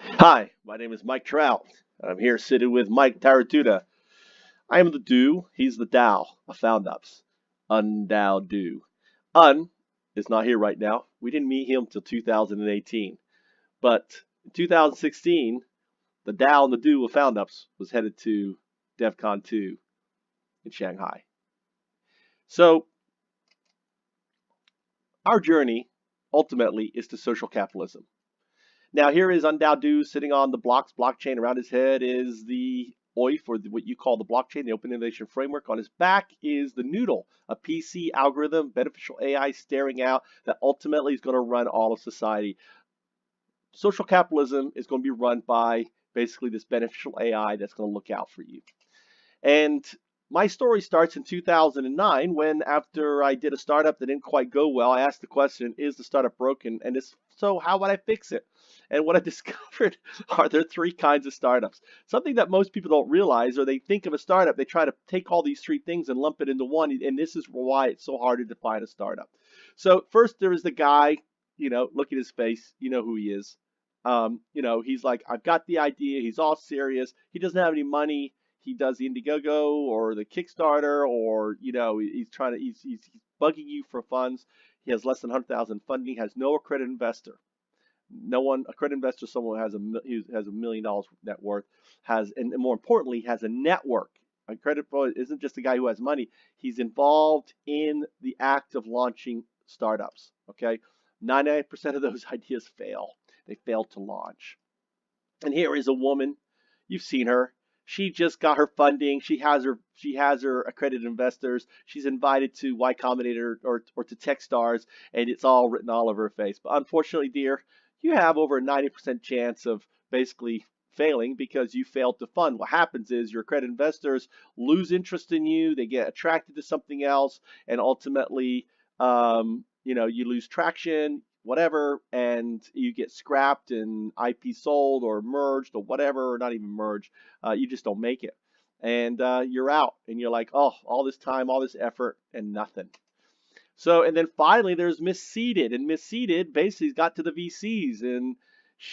Hi, my name is Mike Trout. I'm here sitting with Mike Taratuda. I am the do, he's the Dow of Foundups. Undow do. Un is not here right now. We didn't meet him till 2018. But in 2016, the Dow and the do of Foundups was headed to DevCon 2 in Shanghai. So our journey ultimately is to social capitalism. Now here is Undow sitting on the blocks blockchain. Around his head is the OIF, or what you call the blockchain, the Open Innovation Framework. On his back is the Noodle, a PC algorithm, beneficial AI staring out that ultimately is going to run all of society. Social capitalism is going to be run by basically this beneficial AI that's going to look out for you. And my story starts in 2009 when, after I did a startup that didn't quite go well, I asked the question, is the startup broken? And if so, how would I fix it? And what I discovered are there three kinds of startups. Something that most people don't realize, or they think of a startup, they try to take all these three things and lump it into one. And this is why it's so hard to define a startup. So first there is the guy, look at his face, you know who he is. He's like, I've got the idea. He's all serious. He doesn't have any money. He does the Indiegogo or the Kickstarter, or he's bugging you for funds. He has less than 100,000 funding. Has no accredited investor. No one accredited investor. Someone who has $1 million net worth, and more importantly, has a network. A credit pro isn't just a guy who has money. He's involved in the act of launching startups. Okay, 99% of those ideas fail. They fail to launch. And here is a woman. You've seen her. She just got her funding. She has her accredited investors. She's invited to Y Combinator or to Techstars, and it's all written all over her face. But unfortunately, dear, you have over a 90% chance of basically failing because you failed to fund. What happens is your accredited investors lose interest in you. They get attracted to something else, and ultimately, you lose traction, whatever, and you get scrapped and IP sold or merged or whatever, or not even merged. You just don't make it. And you're out, and you're like, oh, all this time, all this effort, and nothing. So, and then finally, there's Misseeded, and Misseeded basically got to the VCs, and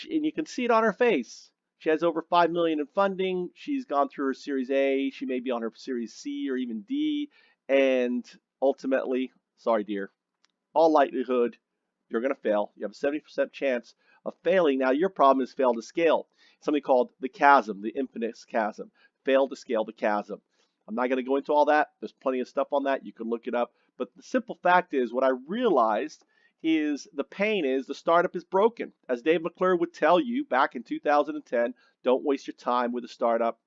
you can see it on her face. She has over 5 million in funding. She's gone through her Series A. She may be on her Series C or even D, and ultimately, sorry, dear, all likelihood, you're going to fail. You have a 70% chance of failing. Now, your problem is fail to scale. Something called the chasm, the infinite chasm. Fail to scale the chasm. I'm not going to go into all that. There's plenty of stuff on that. You can look it up. But the simple fact is, what I realized is the pain is the startup is broken. As Dave McClure would tell you back in 2010, don't waste your time with a startup.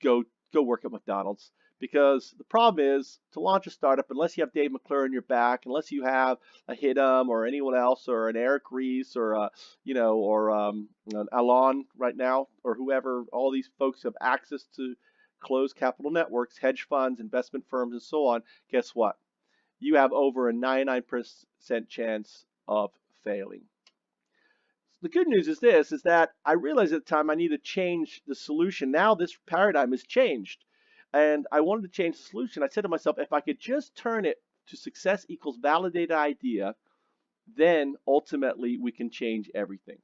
Go work at McDonald's. Because the problem is, to launch a startup, unless you have Dave McClure in your back, unless you have a Hitam or anyone else, or an Eric Ries, or an Alon right now, or whoever, all these folks have access to closed capital networks, hedge funds, investment firms, and so on. Guess what? You have over a 99% chance of failing. The good news is this, is that I realized at the time I need to change the solution. Now this paradigm has changed, and I wanted to change the solution. I said to myself, if I could just turn it to success equals validated idea, then ultimately we can change everything.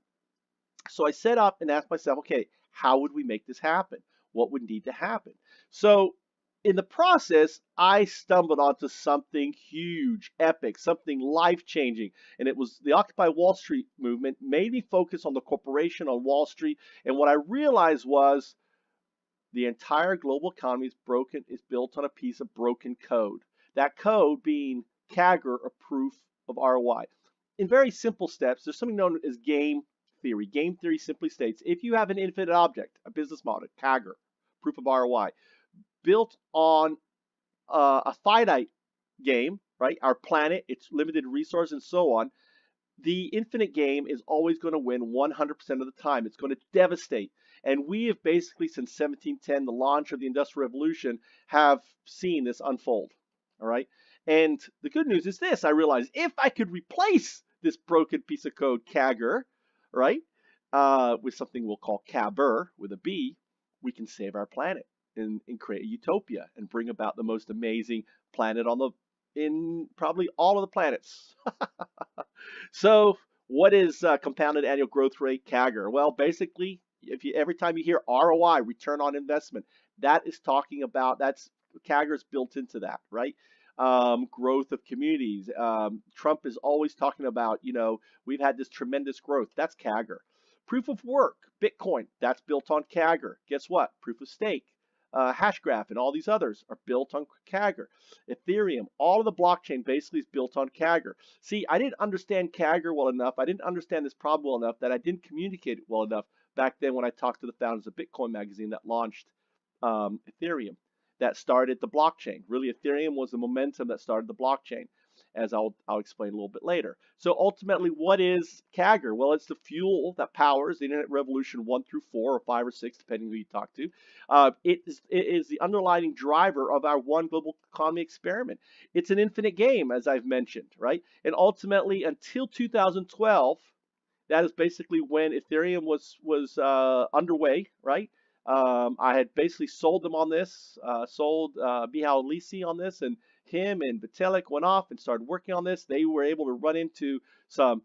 So I set up and asked myself, okay, how would we make this happen? What would need to happen? So in the process, I stumbled onto something huge, epic, something life-changing, and it was the Occupy Wall Street movement made me focus on the corporation on Wall Street, and what I realized was the entire global economy is built on a piece of broken code. That code being CAGR, or proof of ROI. In very simple steps, there's something known as game theory. Game theory simply states, if you have an infinite object, a business model, CAGR, proof of ROI, built on a finite game, right? Our planet, its limited resource, and so on. The infinite game is always going to win 100% of the time. It's going to devastate. And we have basically, since 1710, the launch of the Industrial Revolution, have seen this unfold. All right. And the good news is this: I realized if I could replace this broken piece of code, CAGR, right, with something we'll call CABR with a B, we can save our planet and create a utopia and bring about the most amazing planet in probably all of the planets. So What is compounded annual growth rate, CAGR? Well, basically, if you every time you hear ROI, return on investment, that is talking about that's CAGR is built into that, right? Growth of communities. Trump is always talking about, we've had this tremendous growth. That's CAGR. Proof of work, Bitcoin, that's built on CAGR. Guess what? Proof of stake, Hashgraph, and all these others are built on CAGR. Ethereum, all of the blockchain basically is built on CAGR. See, I didn't understand CAGR well enough. I didn't understand this problem well enough that I didn't communicate it well enough back then when I talked to the founders of Bitcoin magazine that launched Ethereum, that started the blockchain. Really, Ethereum was the momentum that started the blockchain, as I'll explain a little bit later. So ultimately, what is CAGR? Well, it's the fuel that powers the internet revolution 1 through 4 or 5 or 6, depending who you talk to. It is the underlying driver of our one global economy experiment. It's an infinite game, as I've mentioned, right? And ultimately, until 2012, that is basically when Ethereum was underway, right? I had basically sold them on this, sold Mihail Lisi on this, and him and Vitalik went off and started working on this. They were able to run into some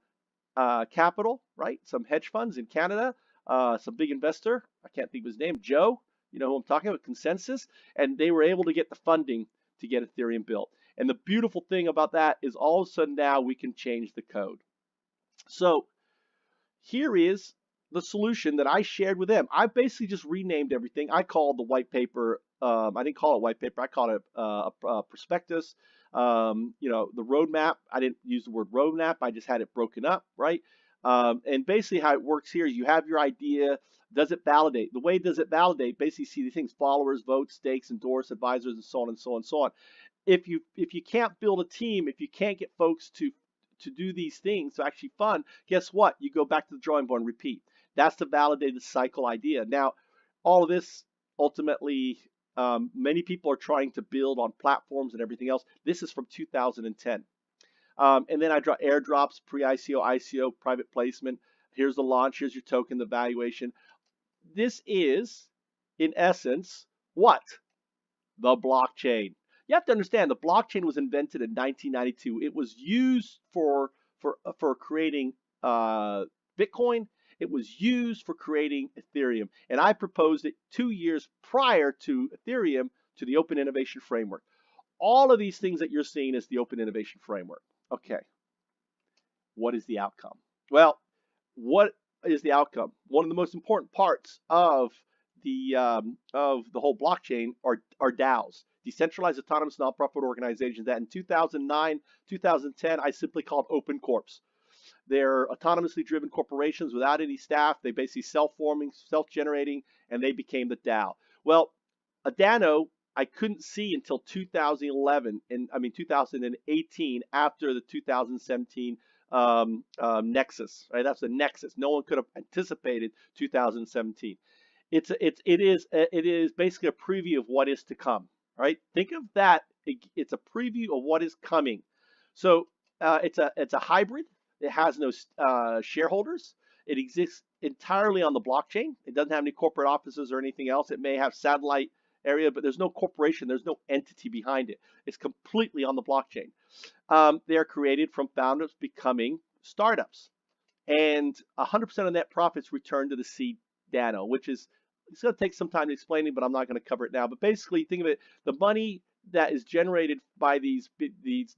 capital, right? Some hedge funds in Canada, some big investor. I can't think of his name, Joe. You know who I'm talking about, Consensus. And they were able to get the funding to get Ethereum built. And the beautiful thing about that is all of a sudden now we can change the code. So here is the solution that I shared with them. I basically just renamed everything. I called the white paper, I didn't call it white paper, I called it a prospectus. The roadmap, I didn't use the word roadmap, I just had it broken up, right? And basically how it works here is you have your idea. Does it validate? The way does it validate? Basically see these things: followers, votes, stakes, endorse, advisors, and so on and so on and so on. If you can't build a team, if you can't get folks to do these things to actually fund, guess what? You go back to the drawing board and repeat. That's the validated cycle idea. Now, all of this ultimately, many people are trying to build on platforms and everything else. This is from 2010. And then I draw airdrops, pre-ICO, ICO, private placement. Here's the launch. Here's your token, the valuation. This is, in essence, what? The blockchain. You have to understand the blockchain was invented in 1992. It was used for creating Bitcoin. It was used for creating Ethereum, and I proposed it 2 years prior to Ethereum to the Open Innovation Framework. All of these things that you're seeing is the Open Innovation Framework. Okay, what is the outcome? Well, what is the outcome? One of the most important parts of the whole blockchain are DAOs, decentralized autonomous nonprofit organizations, that in 2009, 2010, I simply called open corps. They're autonomously driven corporations without any staff. They basically self-forming, self-generating, and they became the DAO. Well, a DAO I couldn't see until 2018, after the 2017 nexus, right? That's the nexus. No one could have anticipated 2017. It is basically a preview of what is to come, right? Think of that. It's a preview of what is coming. So it's a hybrid. It has no shareholders. It exists entirely on the blockchain. It doesn't have any corporate offices or anything else. It may have satellite area, but there's no corporation. There's no entity behind it. It's completely on the blockchain. They are created from Foundups becoming startups, and 100% of net profits return to the seed Dano, which is, it's going to take some time to explain it, but I'm not going to cover it now. But basically, think of it: the money that is generated by these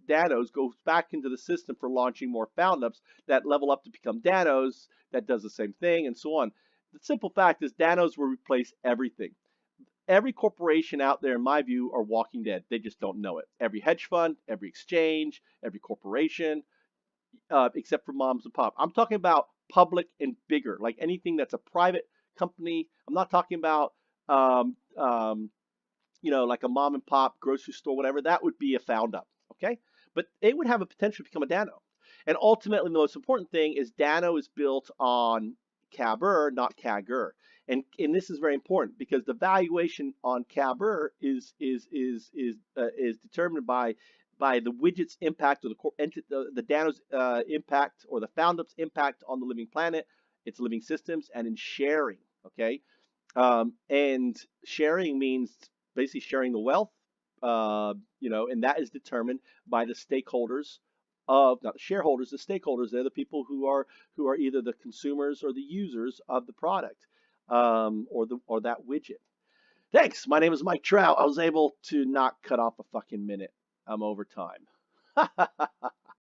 Danos goes back into the system for launching more Foundups that level up to become Danos that does the same thing, and so on. The simple fact is Danos will replace everything. Every corporation out there, in my view, are walking dead. They just don't know it. Every hedge fund, every exchange, every corporation, except for moms and pop. I'm talking about public and bigger, like anything that's a private company. I'm not talking about like a mom and pop grocery store, whatever. That would be a Foundup, okay? But it would have a potential to become a Dano. And ultimately, the most important thing is Dano is built on CAGR, not CAGR. And this is very important because the valuation on CAGR is determined by the widget's impact, or the Dano's impact, or the Foundup's impact on the living planet, its living systems, and in sharing. Okay, and sharing means basically sharing the wealth, and that is determined by the stakeholders of, not the shareholders, the stakeholders. They're the people who are either the consumers or the users of the product, or that widget. Thanks. My name is Mike Trout. I was able to not cut off a fucking minute. I'm over time.